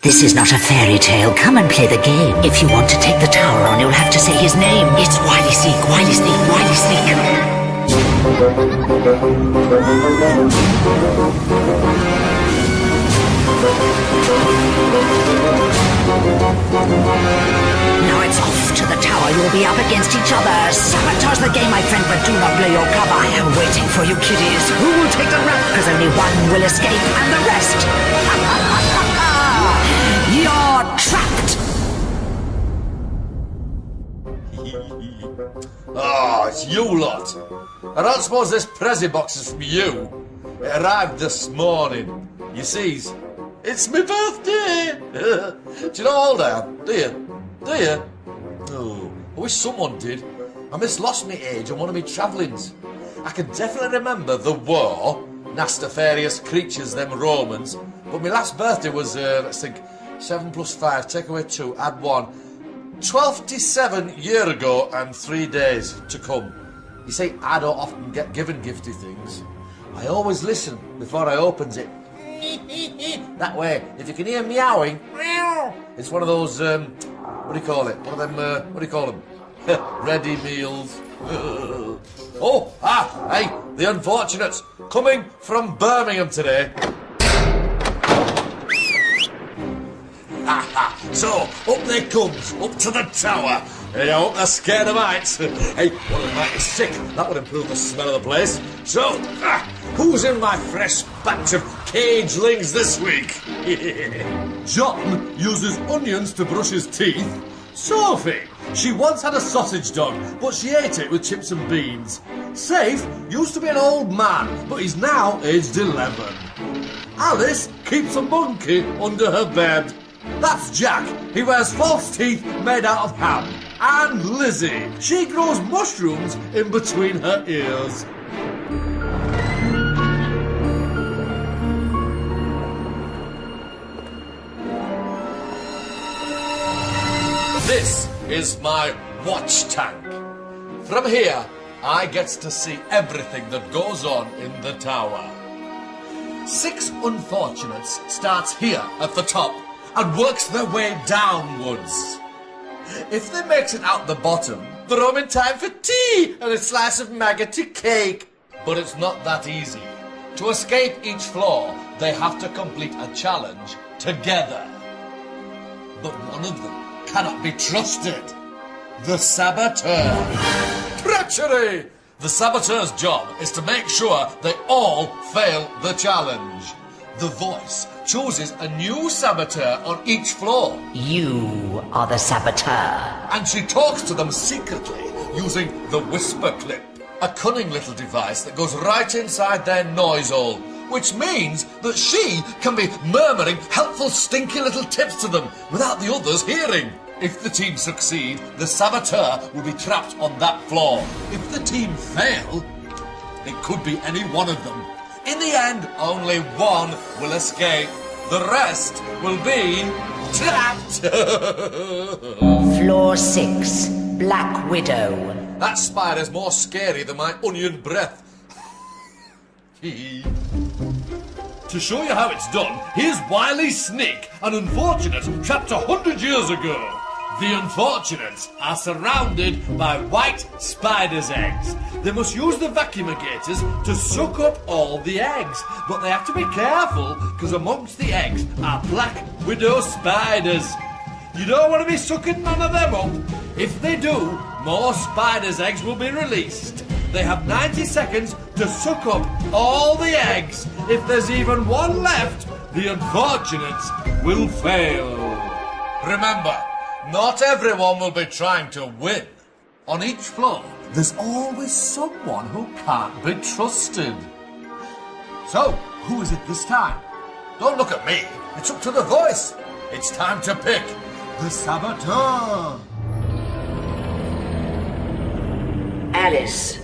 This is not a fairy tale. Come and play the game. If you want to take the tower on, you'll have to say his name. It's Wily Sneak, Wily Sneak, Wily Sneak. Now it's off to the tower. You'll be up against each other. Sabotage the game, my friend, but do not blow your cover. I am waiting for you, kiddies. Who will take the rap? Because only one will escape, and the rest... You're trapped! Ah, it's you lot. I don't suppose this Prezi box is from you. It arrived this morning. You see, it's my birthday. Do you know how old I am? Do you? Do you? Oh, I wish someone did. I mislost my age on one of my travellings. I can definitely remember the war, nefarious creatures, them Romans, but my last birthday was, let's think, 7 plus 5, take away 2, add 1. 27 years ago and 3 days to come. You see, I don't often get given gifty things. I always listen before I opens it. That way, if you can hear meowing, it's one of those, what do you call it? One of them, what do you call them? Ready meals. Hey, the unfortunates, coming from Birmingham today. So, up they comes, up to the tower. Hey, I hope they're scared of heights. Hey, one of them might be sick. That would improve the smell of the place. So, who's in my fresh batch of cagelings this week? John uses onions to brush his teeth. Sophie, she once had a sausage dog, but she ate it with chips and beans. Saif used to be an old man, but he's now aged 11. Alice keeps a monkey under her bed. That's Jack. He wears false teeth made out of ham. And Lizzie. She grows mushrooms in between her ears. This is my watch tank. From here, I get to see everything that goes on in the tower. 6 unfortunates starts here at the top and works their way downwards. If they makes it out the bottom, they're home in time for tea and a slice of maggoty cake. But it's not that easy. To escape each floor, they have to complete a challenge together. But one of them cannot be trusted. The saboteur. Treachery! The saboteur's job is to make sure they all fail the challenge. The voice chooses a new saboteur on each floor. You are the saboteur. And she talks to them secretly using the whisper clip, a cunning little device that goes right inside their noise hole, which means that she can be murmuring helpful stinky little tips to them without the others hearing. If the team succeed, the saboteur will be trapped on that floor. If the team fail, it could be any one of them. In the end, only one will escape. The rest will be trapped. Floor 6, Black Widow. That spider's more scary than my onion breath. To show you how it's done, here's Wily Sneak, an unfortunate trapped 100 years ago. The unfortunates are surrounded by white spiders' eggs. They must use the vacuumigators to suck up all the eggs. But they have to be careful, because amongst the eggs are black widow spiders. You don't want to be sucking none of them up. If they do, more spiders' eggs will be released. They have 90 seconds to suck up all the eggs. If there's even one left, the unfortunates will fail. Remember, not everyone will be trying to win. On each floor, there's always someone who can't be trusted. So, who is it this time? Don't look at me. It's up to the voice. It's time to pick the saboteur. Alice,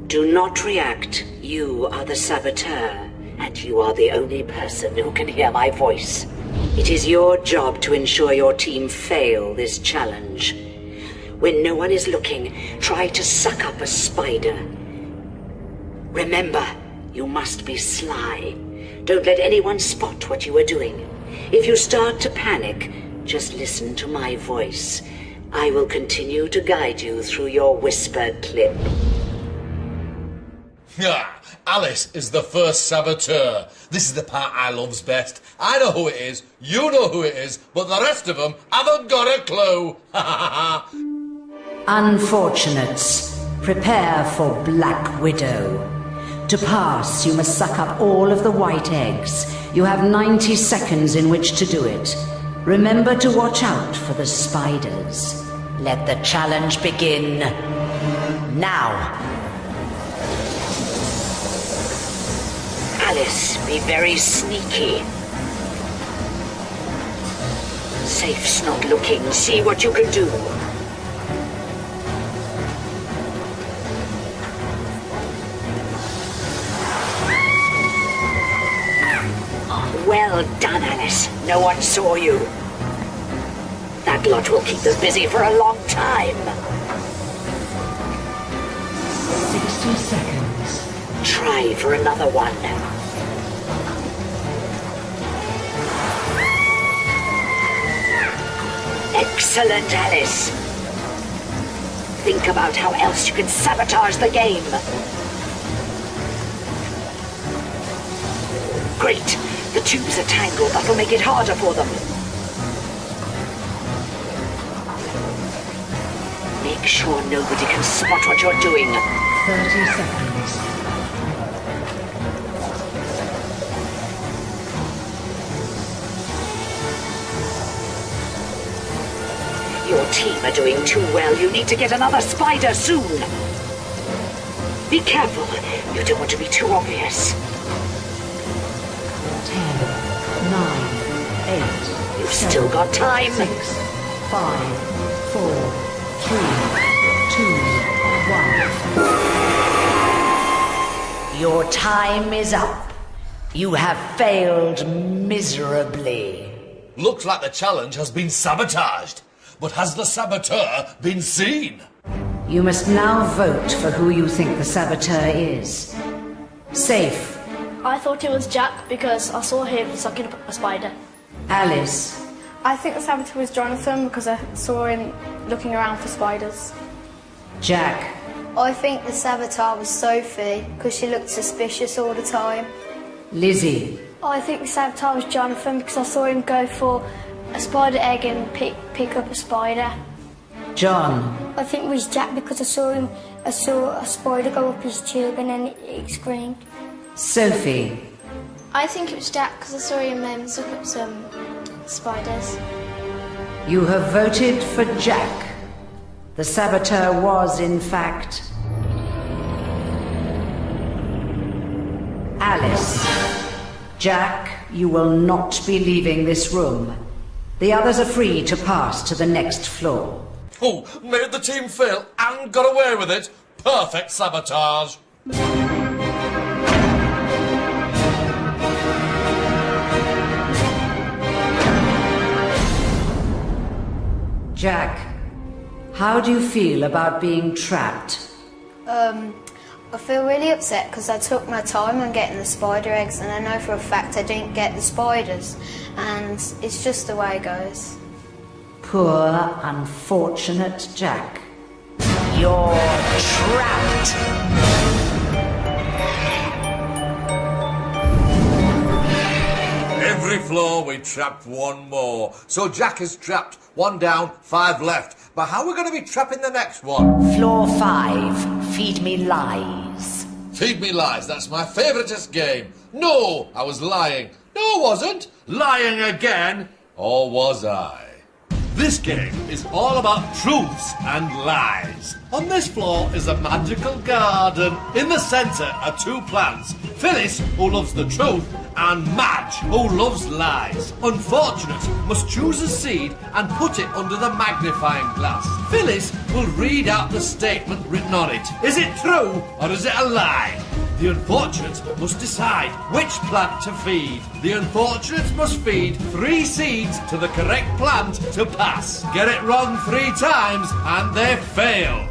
do not react. You are the saboteur, and you are the only person who can hear my voice. It is your job to ensure your team fail this challenge. When no one is looking, try to suck up a spider. Remember, you must be sly. Don't let anyone spot what you are doing. If you start to panic, just listen to my voice. I will continue to guide you through your whispered clip. Alice is the first saboteur. This is the part I loves best. I know who it is, you know who it is, but the rest of them haven't got a clue. Unfortunates, prepare for Black Widow. To pass, you must suck up all of the white eggs. You have 90 seconds in which to do it. Remember to watch out for the spiders. Let the challenge begin now. Alice, be very sneaky. Safe's not looking. See what you can do. Well done, Alice. No one saw you. That lot will keep us busy for a long time. 60 seconds. Try for another one. Excellent, Alice. Think about how else you can sabotage the game. Great. The tubes are tangled. That'll make it harder for them. Make sure nobody can spot what you're doing. 30 seconds. Your team are doing too well. You need to get another spider soon. Be careful. You don't want to be too obvious. 10, 9, 8. You've still got time. 6, 5, 4, 3, 2, 1. Your time is up. You have failed miserably. Looks like the challenge has been sabotaged. But has the saboteur been seen? You must now vote for who you think the saboteur is. Saif. I thought it was Jack because I saw him sucking up a spider. Alice. I think the saboteur was Jonathan because I saw him looking around for spiders. Jack. I think the saboteur was Sophie because she looked suspicious all the time. Lizzie. I think the saboteur was Jonathan because I saw him go for a spider egg and pick up a spider. John. I think it was Jack because I saw a spider go up his tube and then it screamed. Sophie. I think it was Jack because I saw him suck up some spiders. You have voted for Jack. The saboteur was, in fact, Alice. Jack, you will not be leaving this room. The others are free to pass to the next floor. Oh, made the team fail and got away with it. Perfect sabotage. Jack, how do you feel about being trapped? I feel really upset because I took my time on getting the spider eggs and I know for a fact I didn't get the spiders and it's just the way it goes. Poor, unfortunate Jack. You're trapped! Every floor we trapped one more. So Jack is trapped. 1 down, 5 left. But how are we going to be trapping the next one? Floor 5. Feed me lies. Feed me lies. That's my favouriteest game. No, I was lying. No, I wasn't. Lying again. Or was I? This game is all about truths and lies. On this floor is a magical garden. In the centre are 2 plants. Phyllis, who loves the truth, and Madge, who loves lies. Unfortunate must choose a seed and put it under the magnifying glass. Phyllis will read out the statement written on it. Is it true or is it a lie? The unfortunate must decide which plant to feed. The unfortunate must feed 3 seeds to the correct plant to pass. Get it wrong 3 times and they fail.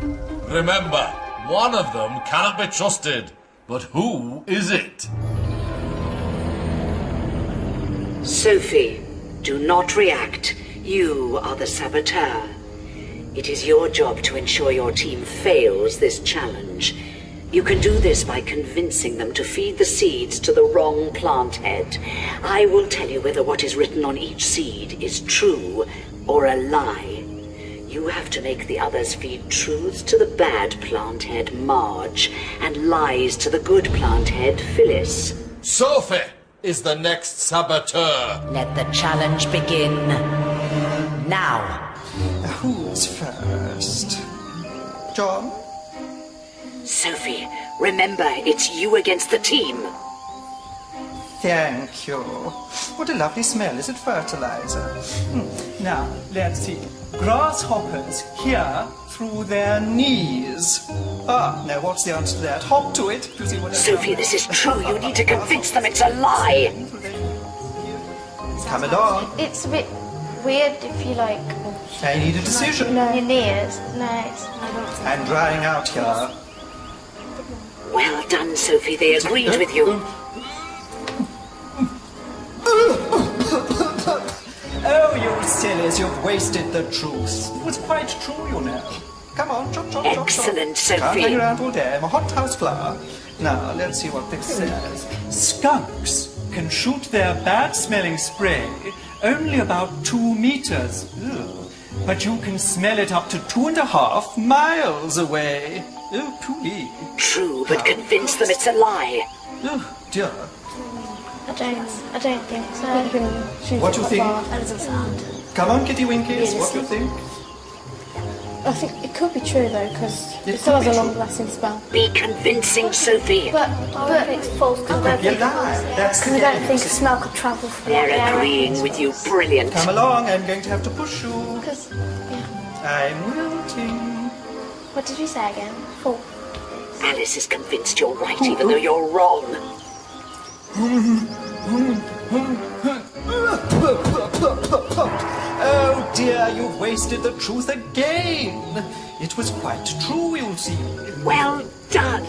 Remember, one of them cannot be trusted. But who is it? Sophie, Do not react. You are the saboteur. It is your job to ensure your team fails this challenge. You can do this by convincing them to feed the seeds to the wrong plant head. I will tell you whether what is written on each seed is true or a lie. You have to make the others feed truths to the bad plant head, Marge, and lies to the good plant head, Phyllis. Sophie is the next saboteur. Let the challenge begin. Now. Who's first? John? Sophie, remember, it's you against the team. Thank you. What a lovely smell. Is it fertilizer? Now, let's see. Grasshoppers here through their knees. Now what's the answer to that? Hop to it to see what... Sophie, this is true. You need to convince them it's a lie. Come along. It's a bit weird if you like... I need a decision. Your knees. No, it's... I don't... I'm drying out here. Well done, Sophie. They agreed with you. Oh, you sillies, you've wasted the truth. It was quite true, you know. Come on, chop, chop, chop, Excellent, chop. Sophie. Can't hang around all day. I'm a hothouse flower. Now, let's see what this says. Skunks can shoot their bad-smelling spray only about 2 meters. Ugh. But you can smell it up to 2.5 miles away. Oh, pooey. True, but convince them it's a lie. Oh, dear. I don't think so. What do you think? That doesn't sound. Come on, Kitty Winkies, what do you think? I think it could be true though, because It it still has could a be long true. lasting spell. Be convincing, Sophie. But it's false because I don't You think lie. That's the I don't game. think a smell could travel through the They're air. agreeing with you. Brilliant. Come along, I'm going to have to push you. Because, I'm wilting. what did you say again? False. Alice is convinced you're right, even though you're wrong. Oh dear, you've wasted the truth again. It was quite true, you'll see. Well done.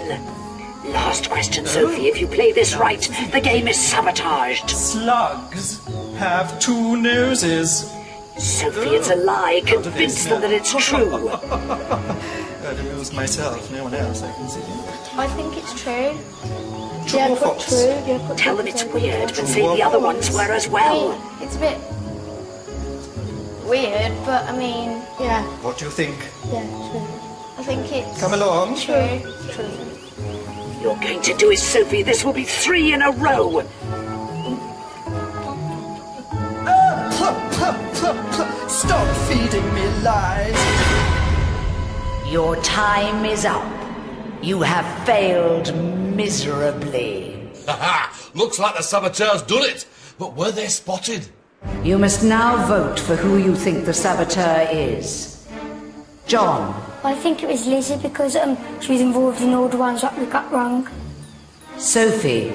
Last question, Sophie. If you play this right, the game is sabotaged. Slugs have 2 noses. Sophie, it's a lie. Convince them that it's true. I'd amused myself, no one else I can see. I think it's true. True or put false? true. Yeah, put Tell true, them it's true. weird, but say the other ones were as well. It's a bit weird, but I mean, Yeah, What do you think? yeah, true. I think it's Come along. true. You're going to do it, Sophie. This will be 3 in a row. Stop feeding me lies. Your time is up. You have failed miserably. Haha! Looks like the saboteurs done it. But were they spotted? You must now vote for who you think the saboteur is. John. I think it was Lizzie because she was involved in all the ones that we got wrong. Sophie.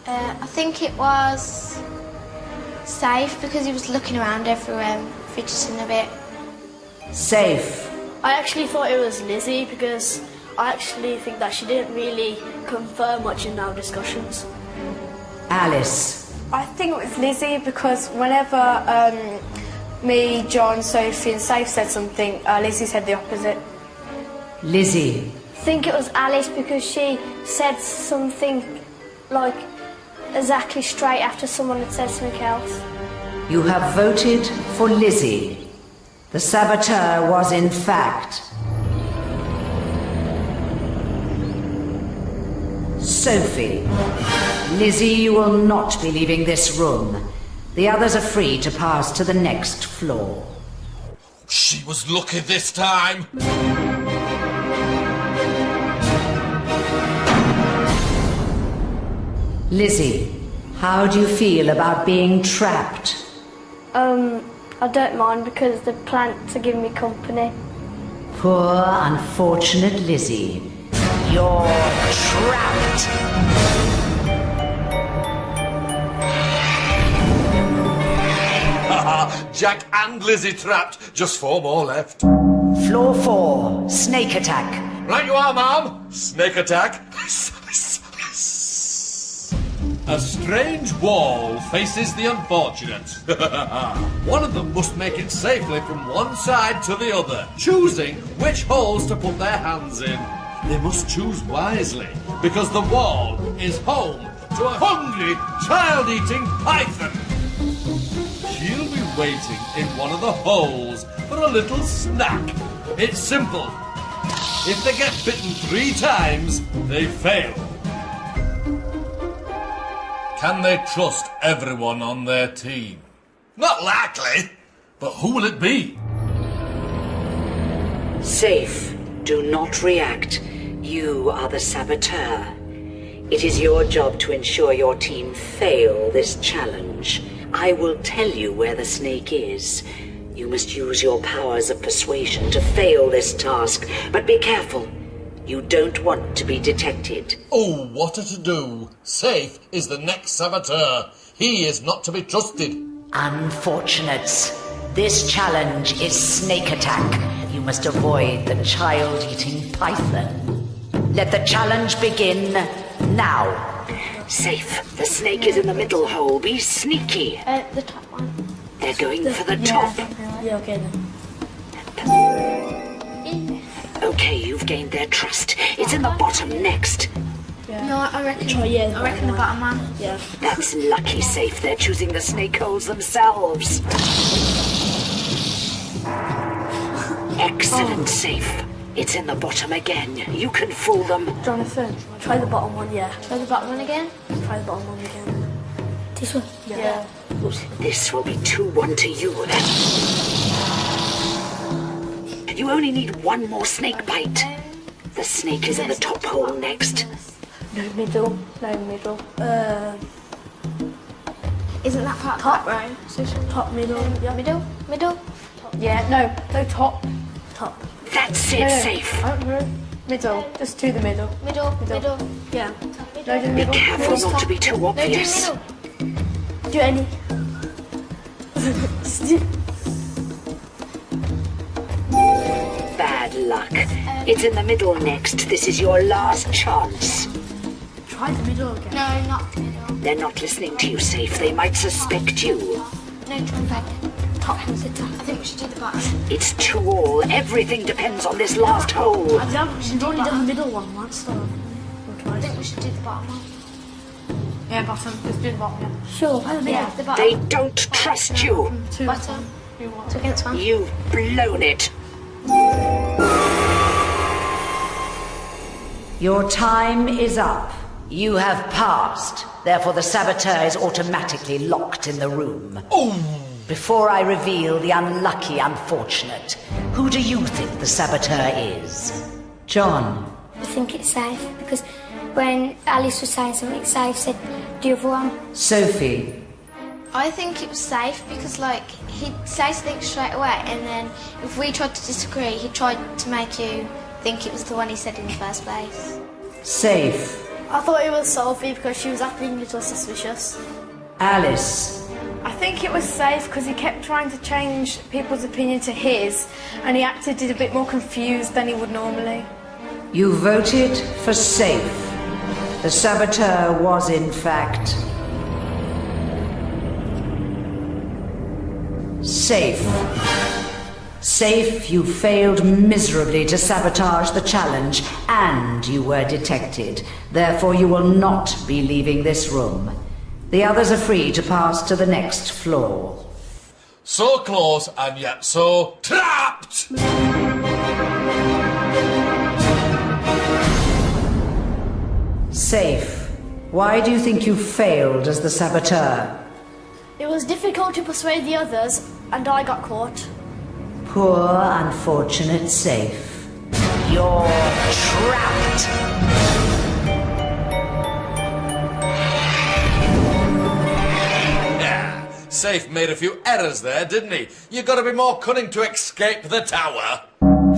I think it was Saif because he was looking around everywhere, fidgeting a bit. Saif. I actually thought it was Lizzie because I actually think that she didn't really confirm much in our discussions. Alice. I think it was Lizzie because whenever me, John, Sophie and Saif said something, Lizzie said the opposite. Lizzie. I think it was Alice because she said something like exactly straight after someone had said something else. You have voted for Lizzie. The saboteur was in fact Sophie. Lizzie, you will not be leaving this room. The others are free to pass to the next floor. She was lucky this time. Lizzie, how do you feel about being trapped? I don't mind because the plants are giving me company. Poor, unfortunate Lizzie. You're trapped! Jack and Lizzie trapped. Just 4 more left. Floor 4, snake attack. Right you are, ma'am. Snake attack. A strange wall faces the unfortunate. One of them must make it safely from one side to the other, choosing which holes to put their hands in. They must choose wisely, because the wall is home to a hungry, child-eating python. She'll be waiting in one of the holes for a little snack. It's simple. If they get bitten 3 times, they fail. Can they trust everyone on their team? Not likely, but who will it be? Safe. Do not react. You are the saboteur. It is your job to ensure your team fail this challenge. I will tell you where the snake is. You must use your powers of persuasion to fail this task, but be careful. You don't want to be detected. Oh, what a to-do. Saif is the next saboteur. He is not to be trusted. Unfortunates. This challenge is snake attack. You must avoid the child-eating python. Let the challenge begin now. Safe. The snake is in the middle hole. Be sneaky. The top one. They're going for the top. Yeah, okay then. Okay, you've gained their trust. It's in the bottom next. Yeah. No, I reckon the bottom one. Yeah. That's lucky, Safe. They're choosing the snake holes themselves. Excellent, Safe. It's in the bottom again. You can fool them. Jonathan, try the bottom one, yeah. Try the bottom one again? Try the bottom one again. This one? Yeah. Oops. This will be 2-1 to you. You only need one more snake bite. The snake is in the top hole next. No middle. No middle. Isn't that part Top, right? Top, middle. Yeah. Middle? Middle? Top. Yeah, no, top. Top. That's it, No, Safe. I don't know. Middle. Just do the middle. Middle? Middle? Yeah. Middle? No, do the Be middle. careful not to be too No, do obvious. middle. Do any. Bad luck. It's in the middle next. This is your last chance. Try the middle again. No, not the middle. They're not listening to you, Safe. They might suspect you. No, try back. Top. I think we should do the bottom. It's 2-all. Everything depends on this last hole. We've only done the middle one once, though. I think we should do the bottom one. Yeah, bottom. Just do the bottom one. Sure. Yeah, the bottom. They don't trust you. Bottom. 2 against 1. You've blown it. Your time is up. You have passed. Therefore, the saboteur is automatically locked in the room. Before I reveal the unlucky unfortunate, who do you think the saboteur is? John. I think it's Safe because when Alice was saying something, Safe said the other one. Sophie. I think it was safe because, like, he'd say something straight away, and then if we tried to disagree, he tried to make you think it was the one he said in the first place. Safe. I thought it was Sophie because she was acting a little suspicious. Alice. I think it was Safe because he kept trying to change people's opinion to his, and he acted a bit more confused than he would normally. You voted for Safe. The saboteur was, in fact, Safe. Safe, you failed miserably to sabotage the challenge, and you were detected. Therefore, you will not be leaving this room. The others are free to pass to the next floor. So close and yet so trapped! Safe. Why do you think you failed as the saboteur? It was difficult to persuade the others, and I got caught. Poor, unfortunate Safe. You're trapped! Yeah, Saif made a few errors there, didn't he? You gotta be more cunning to escape the tower.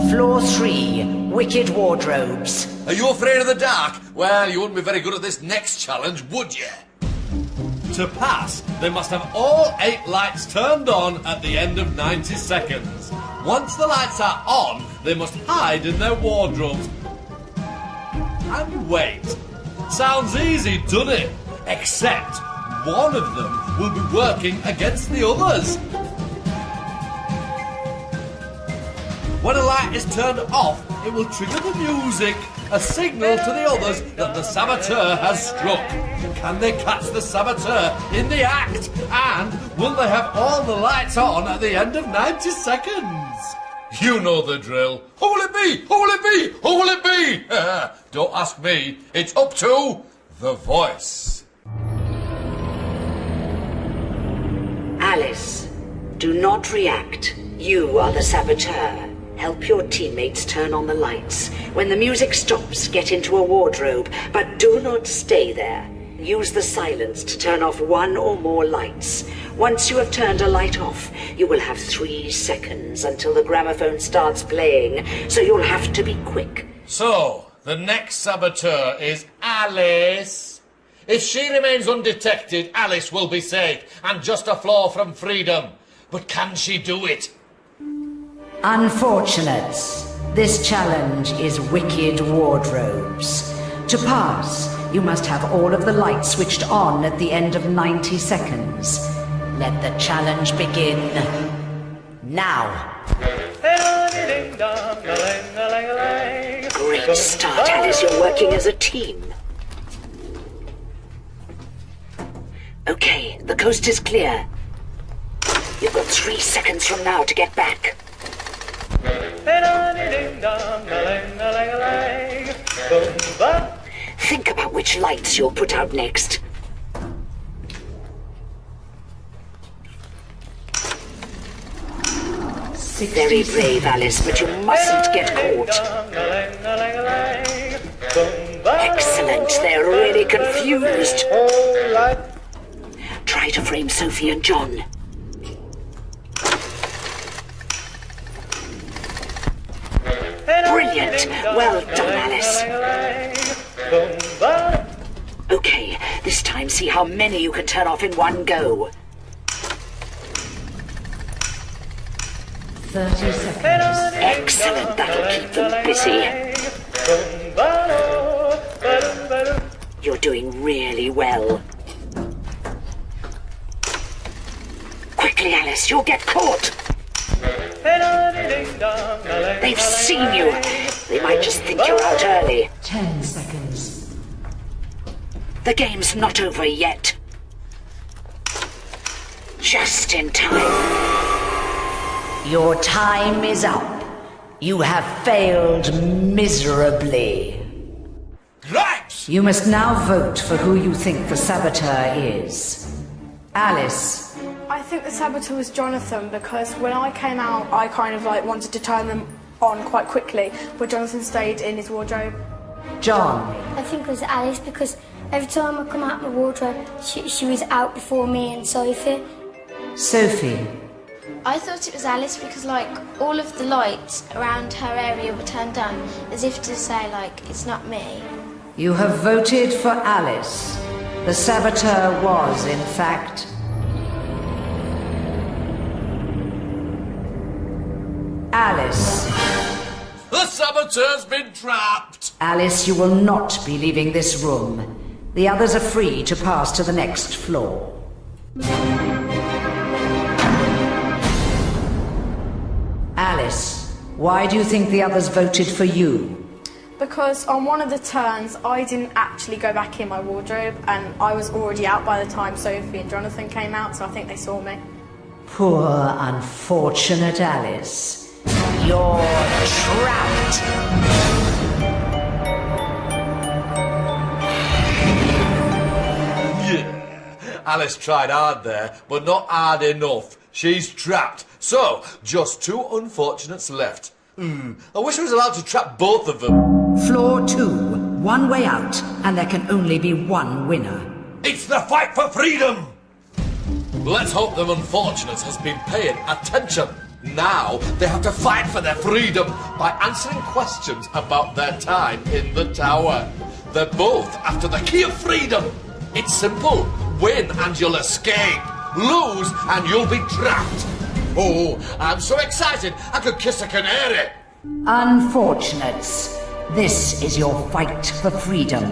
Floor 3, Wicked Wardrobes. Are you afraid of the dark? Well, you wouldn't be very good at this next challenge, would you? To pass, they must have all 8 lights turned on at the end of 90 seconds. Once the lights are on, they must hide in their wardrobes. And wait. Sounds easy, doesn't it? except one of them will be working against the others. When a light is turned off, it will trigger the music, a signal to the others that the saboteur has struck. Can they catch the saboteur in the act? And will they have all the lights on at the end of 90 seconds? You know the drill. Who will it be? Who will it be? Who will it be? Don't ask me. It's up to the voice. Alice, do not react. You are the saboteur. Help your teammates turn on the lights. When the music stops, get into a wardrobe, but do not stay there. Use the silence to turn off one or more lights. Once you have turned a light off, you will have 3 seconds until the gramophone starts playing, so you'll have to be quick. So, the next saboteur is Alice. If she remains undetected, Alice will be safe and just a flaw from freedom. But can she do it? Unfortunates, this challenge is wicked wardrobes. To pass, you must have all of the lights switched on at the end of 90 seconds. Let the challenge begin now. Great start, Alice. You're working as a team. Okay, the coast is clear. You've got 3 seconds from now to get back. Think about which lights you'll put out next. Very brave, Alice, but you mustn't get caught. Excellent, they're really confused. Try to frame Sophie and John. Brilliant! Well done, Alice. Okay, this time see how many you can turn off in one go. 30 seconds. Excellent, that'll keep them busy. You're doing really well. Quickly, Alice, you'll get caught. They've seen you. They might just think you're out early. 10 seconds. The game's not over yet. Just in time. Your time is up. You have failed miserably. Right! You must now vote for who you think the saboteur is. Alice. I think the saboteur was Jonathan because when I came out, I kind of like wanted to turn them on quite quickly, but Jonathan stayed in his wardrobe. John. I think it was Alice because every time I come out my wardrobe, she was out before me and Sophie. Sophie. I thought it was Alice because, like, all of the lights around her area were turned on, as if to say, like, it's not me. You have voted for Alice. The saboteur was, in fact, Alice. The saboteur's been trapped! Alice, you will not be leaving this room. The others are free to pass to the next floor. Alice, why do you think the others voted for you? Because on one of the turns, I didn't actually go back in my wardrobe, and I was already out by the time Sophie and Jonathan came out, so I think they saw me. Poor, unfortunate Alice. You're trapped! Yeah, Alice tried hard there, but not hard enough. She's trapped. So, just 2 unfortunates left. I wish I was allowed to trap both of them. Floor 2, one way out, and there can only be one winner. It's the fight for freedom! Let's hope the unfortunate has been paying attention. Now they have to fight for their freedom by answering questions about their time in the tower. They're both after the key of freedom. It's simple. Win and you'll escape. Lose and you'll be trapped. Oh, I'm so excited I could kiss a canary. Unfortunates, this is your fight for freedom.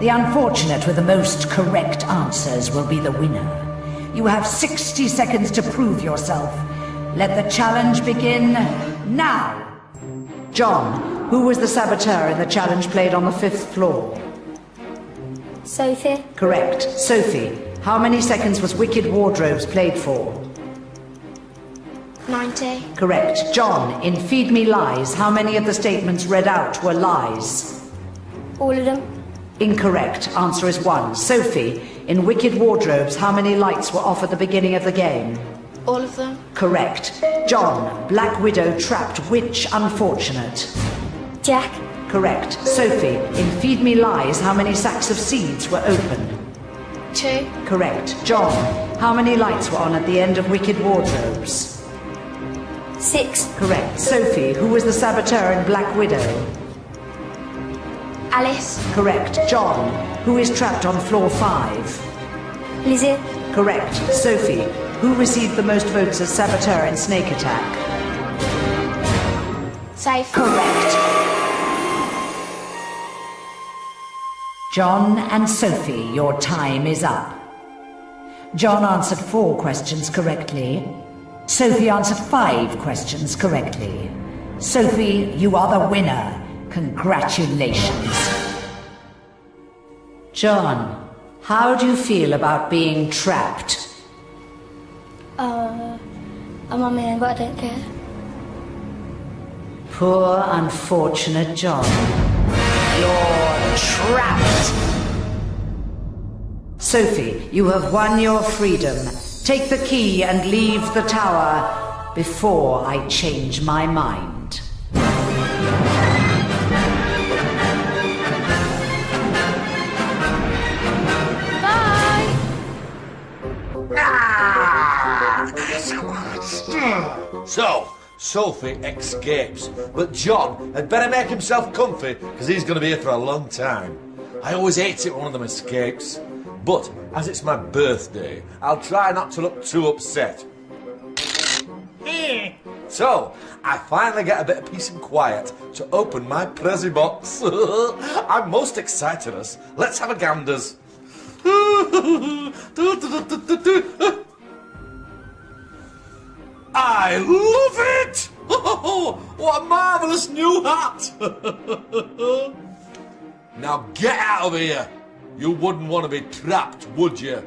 The unfortunate with the most correct answers will be the winner. You have 60 seconds to prove yourself. Let the challenge begin now. John, who was the saboteur in the challenge played on the 5th floor? Sophie. Correct. Sophie, how many seconds was Wicked Wardrobes played for? 90. Correct. John, in Feed Me Lies, how many of the statements read out were lies? All of them. Incorrect. Answer is 1. Sophie, in Wicked Wardrobes, how many lights were off at the beginning of the game? All of them. Correct. John, Black Widow trapped which unfortunate? Jack. Correct. Sophie, in Feed Me Lies, how many sacks of seeds were open? 2. Correct. John, how many lights were on at the end of Wicked Wardrobes? 6. Correct. Sophie, who was the saboteur in Black Widow? Alice. Correct. John, who is trapped on floor 5? Lizzie. Correct. Sophie, who received the most votes as saboteur in Snake Attack? Saif. Correct. John and Sophie, your time is up. John answered 4 questions correctly. Sophie answered 5 questions correctly. Sophie, you are the winner. Congratulations. John, how do you feel about being trapped? I'm on my own, but I don't care. Poor, unfortunate John. You're trapped. Sophie, you have won your freedom. Take the key and leave the tower before I change my mind. So, Sophie escapes, but John had better make himself comfy because he's going to be here for a long time. I always hate it when one of them escapes, but as it's my birthday, I'll try not to look too upset. So, I finally get a bit of peace and quiet to open my Prezi box. I'm most excited. Let's have a ganders. I love it! What a marvellous new hat! Now get out of here! You wouldn't want to be trapped, would you?